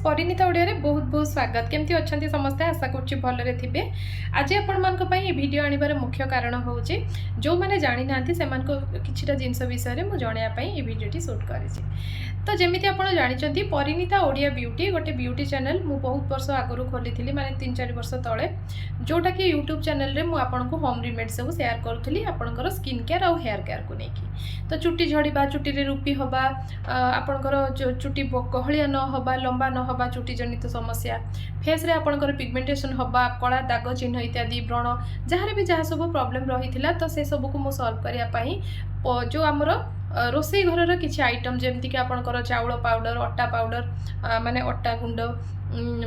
परिणीता ओडिया बहुत बहुत स्वागत। केमती अच्छा समस्ते आशा करुँच भलरे थे। आज आपण भिडियो आनिबार मुख्य कारण हूँ जो मैंने जानी ना से किछिटा जिनस विषय में जनवाई भिडियोटी सुट कर। तो जमी आप जानते परिणीता ओडिया ब्यूटी गोटे ब्यूटी चैनल मु बहुत वर्ष आगु खोली माने 3-4 वर्ष तले जोटा कि यूट्यूब चैनल रे मु आपको होम रिमेडी सब शेयर करूली आपंकर स्किन केयर और हेयर केयर को लेकिन। तो चुटी झड़वा चुटी रे रूपी हवा आपंकर चुटी गहलिया न हवा लंबा न हवा चुटी जनित समस्या फेस रे आपंकर पिगमेंटेशन हवा कला दाग चिन्ह इत्यादि व्रण जहाँ भी जहाँ सब प्रॉब्लम रही तो से सब को मु सॉल्व करने जो आमर रोसई घर किसी आइटम जमती कि आपंकर चाउल पाउडर अटा पाउडर माने अटा गुंड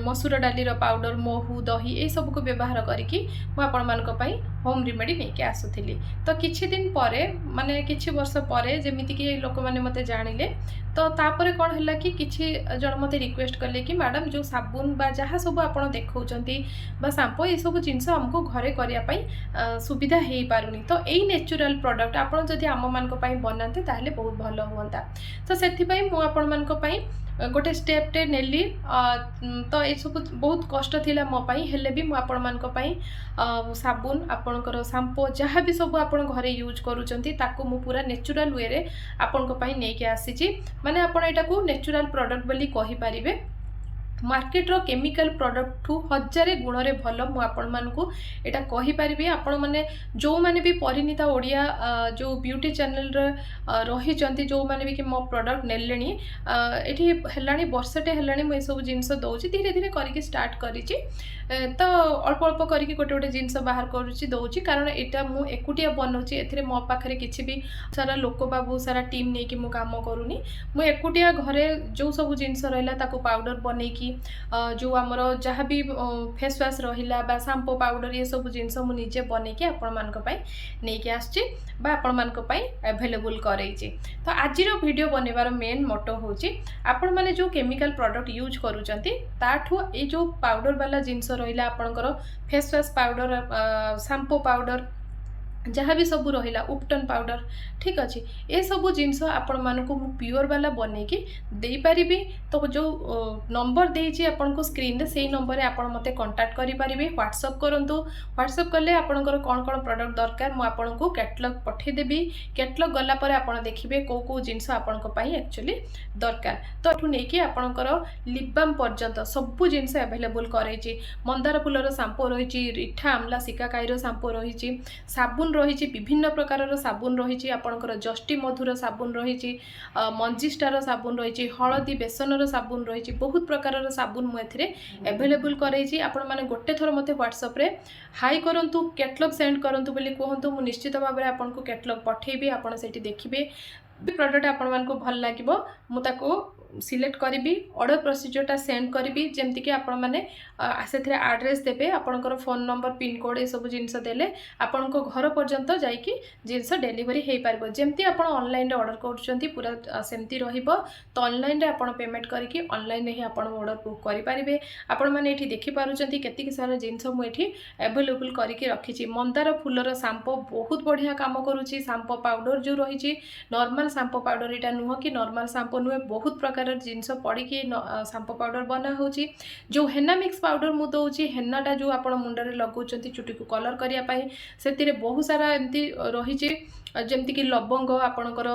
मसूर डाली पाउडर महू दही ये सब को व्यवहार करके मुझे होम रिमेडी नहीं आसुली। तो किछि दिन परे माने किछि वर्ष परे जमीती कि लोक मैंने मत जानिले तो तापर कौन है कि किछि जन मत रिक्वेस्ट कले कि मैडम जो साबुन बा जहाँ सब आप देखा सांपो ये सब जिनस आमको घरे करने सुविधा हो पारुनी। तो यही नेचुरल प्रोडक्ट आपड़ जदि आम मान बनाते ताहले बहुत भल हुआ। तो से मुझे गोटे स्टेपटे नेली तो ये सब बहुत कष्ट थिला मो पाई हेले भी मु आपण मान साबुन आपणकर सांपो जहाँ भी सब आप घरे यूज करूचंती ताकू मु पूरा नेचुरल वे रे आपण को पाई नेकी आसीची माने आपण एटा को नेचुरल प्रोडक्ट बोली कहि परिबे। मार्केट रो केमिकल प्रोडक्ट ठू 1000 गुण रे भल मु आपण मानकू एटा कहि परिबे। आपण माने जो माने भी परिणीता ओडिया जो ब्यूटी चैनल रे रही चंती जो माने भी कि मो प्रोडक्ट नेलेनी एठी हेलानी वर्षटे हेलानी मु ए सब जिंस दउची धीरे धीरे करके स्टार्ट करिची। तो अल्प अल्प करके गोटे गोटे जिनस बाहर करुच्ची दौची कारण एटा मु एकुटिया बनाऊँगी एथिरे मो पाखरे किछि भी सारा लोक बा बहुत सारा टीम नहीं कि मु काम करूनी मु एकुटिया घरे जो सब जिनस रहिला ताको पाउडर बनेकी जो आमर जहाँ भी फेस वाश रहिला बा शैम्पू पाउडर ये सब जिनस मु निजे बनेकी आपण मानक पई नेकी आछी बा आपण मानक पई अवेलेबल करैछि। तो आज वीडियो बनेबार मेन मोटो होची आपण माने जो केमिकल प्रोडक्ट यूज करूचंती ताठू ए जो पाउडर वाला जिनस रहिला आपणकर face wash powder shampoo powder जहाँ भी सब रहिला उपटन पाउडर ठीक अच्छे ये सब जिनस आपण मानकू प्योर वाला बनेकी दे पारिबी। तो जो नंबर देइछि आपन को स्क्रीन रे सेही नंबर रे आपण मते कांटेक्ट करि पारिबे व्हाट्सएप करंतु। व्हाट्सएप कले आपनकर कोन कोन प्रोडक्ट दरकार मु आपन को कैटलॉग पठे देबी। कैटलॉग गला परे आपण देखिबे को को जिनस आपन को पई एक्चुअली दरकार। तो एठु नेकी आपनकर लिप बाम पर्यंत सब जिनस अवेलेबल करैछि। मंदार फुलर शैम्पू रहिछि रिठा आमला सिकाकाईर शैम्पू रहिछि साबुन रही विभिन्न प्रकार साबुन रही आपणकर जस्टी मधुर साबुन रही मंजिस्टार साबुन रही हलदी बेसनर साबुन रही बहुत प्रकार साबुन मुझे एवेलेबल करैछि। आपण माने गोटे थर मते व्हाट्सएप रे हाई करंतु कैटलॉग सेंड करंतु बोली कहंतु मु निश्चित भाव में आपन को कैटलॉग पठेबी आपण सेठी देखिबे प्रोडक्ट आपण मान को भल लागिबो मु ताको सिलेक्ट करी ऑर्डर प्रोसीजरटा सेंड करी जमती कि आपण मैंने से एड्रेस देवे आपणकर फोन नंबर पिन कोड ये सब जिनस देले आपण को घर पर्यंत जाइकी जिनस डेलीवरी हो पार जमती आप ऑनलाइन ऑर्डर कर पूरा सेमती रहिबो। तो ऑनलाइन रे आपण पेमेंट करके ऑनलाइन ही आपण ऑर्डर बुक करि पारिबे। आपण माने एठी देखि पारुचंती केतिक सारा जिनस मु एठी अवेलेबल करके रखिछि। मंदार फुलर शैम्पू बहुत बढ़िया काम करूछि। शैम्पू पाउडर जो रही नॉर्मल शैम्पू पाउडर एटा नुह कि नॉर्मल शैम्पू नुहे बहुत प्रकार जिनस पड़ी शैम्पू पाउडर बना होची। जो हेना मिक्स पाउडर मु दउची हेनाटा जो आप मुंडरे लगाउचंती चुटी को कलर करिया पाई से बहुत सारा एमती रही जमती कि लवंग आपणकर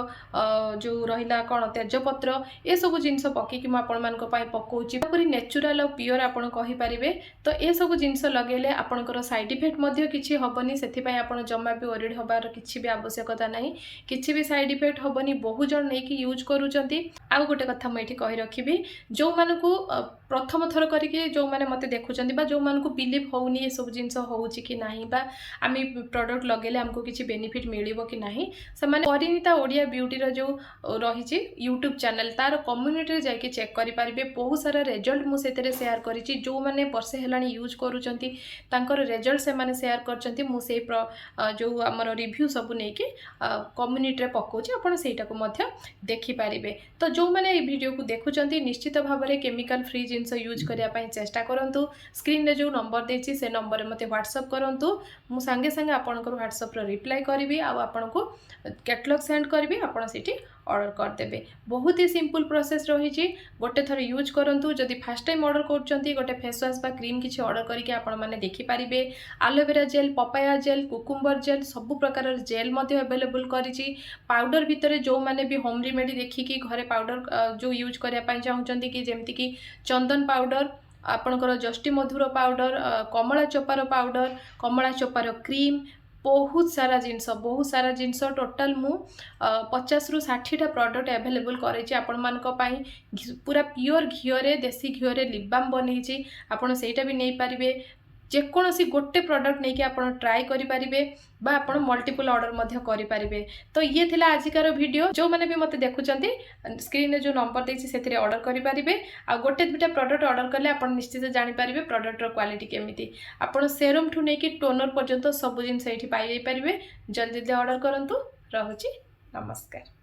जो रहिला कौन तेजपत्र ये सब जिनस पकईकि पकाउची पूरी नेचुरल और प्योर आपन कहि पारिबे। तो ये सब जिनस लगेले आपणकर साइड इफेक्ट मध्य किछि हबनी सेथिपई आपण जम्मा भी वरीड हबार किछि भी आवश्यकता नहीं किछि भी साइड इफेक्ट हबनी बहुत जन नहीं कि यूज करूचंती। आ गोटे कथा मुझे कही रखी जो मानकू प्रथम थर करके जो माने मते देखुचंती बा जो मानकू बिलीव होउनी ये सब जिनस होउची कि नाही बा आमी प्रोडक्ट लगेले हमको किछि बेनिफिट मिलिबो कि नहीं से माने परिणीता ओडिया ब्यूटी रो जो रही यूट्यूब चैनल तार कम्युनिटी रे जाके चेक करि पारिबे। बहुत सारा रिजल्ट मु सेतरे शेयर करिछि जो माने वर्षे हेलानी यूज करूचंती तांकर रिजल्ट से माने शेयर करचंती मु से जो हमर रिव्यू सब नै कि कम्युनिटी रे पकोछि आपण सेटा को मध्य देखि पारिबे। तो जो माने ए वीडियो को देखुचंती निश्चित भाव में केमिकल फ्री जिनस यूज करने चेष्टा करंतु। स्क्रीन रे जो नंबर देछि से नंबर रे मते व्हाट्सएप करंतु मु संगे संगे आपनकर व्हाट्सएप रो रिप्लाई करिवि आ आपन को कैटलॉग सेंड करिवि आपण सेठी ऑर्डर करदेबे। बहुत ही सिंपल प्रोसेस रही। गोटे थर यूज करंतु जदि फर्स्ट टाइम ऑर्डर करछंती गोटे फेस वाश बा क्रीम किछि ऑर्डर करके आपण माने देखि पारिबे। Aloe vera gel, papaya gel, cucumber gel सब प्रकार जेल मध्ये अवेलेबल करिछि। पाउडर भितर जो माने भी होम रेमेडी देखिकी घरे पाउडर जो यूज करिया पई चाहुचंती कि जेमति कि चंदन पाउडर, आपणकर जष्टी मधुर पाउडर, कमला चोपार पाउडर, कमला चोपार क्रीम, बहुत सारा जिनस टोटाल मु 50 रु 60 प्रोडक्ट अवेलेबल करे आपण मानक पई। पूरा प्योर घिओरे देसी घिओरे लिप बाम बनेछि, आपण सेटा भी नहीं पारिबे। जेकोसी गोटे प्रोडक्ट नहीं कि आपण ट्राई करि पारिबे बा आपण मल्टीपल ऑर्डर मध्य करि पारिबे। तो ये थिला आजिकार वीडियो। जो माने भी मते देखुचंती स्क्रीन रे जो नंबर देछि सेथिरे ऑर्डर करि पारिबे। आ गोटे दुटा प्रोडक्ट ऑर्डर करले आपण निश्चित जानि पारिबे प्रोडक्ट रो क्वालिटी केमिति। आपण सेरम ठु नै कि टोनर पर्यंत सब जिन सेठी पाइ पारिबे। जल्दी जल्दी ऑर्डर करंतु। रहुछि, नमस्कार।